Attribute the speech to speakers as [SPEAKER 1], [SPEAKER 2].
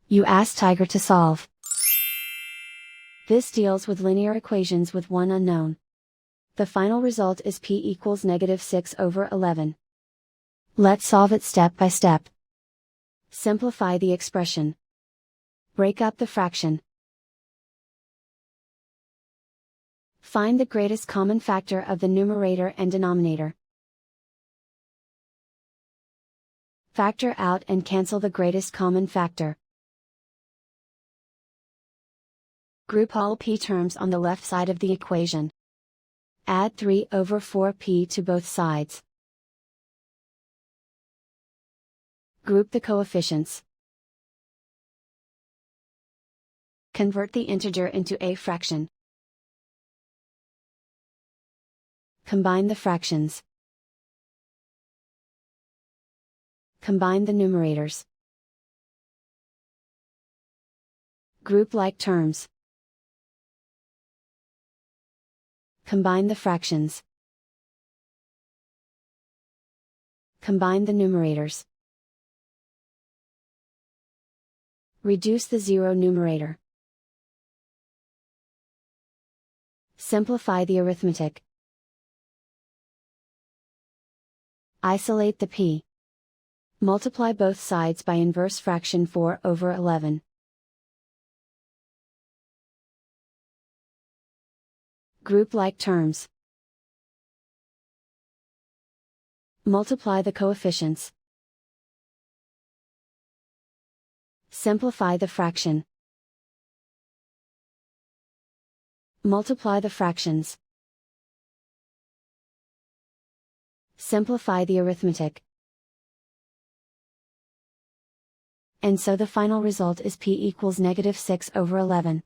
[SPEAKER 1] You ask Tiger to solve. This deals with linear equations with one unknown. The final result is p equals -6/11. Let's solve it step by step. Simplify the expression. Break up the fraction. Find the greatest common factor of the numerator and denominator. Factor out and cancel the greatest common factor. Group all p terms on the left side of the equation. Add 3/4p to both sides. Group the coefficients. Convert the integer into a fraction. Combine the fractions. Combine the numerators. Group like terms. Combine the fractions. Combine the numerators. Reduce the zero numerator. Simplify the arithmetic. Isolate the p. Multiply both sides by inverse fraction 4/11. Group like terms. Multiply the coefficients. Simplify the fraction. Multiply the fractions. Simplify the arithmetic. And so the final result is p equals -6/11.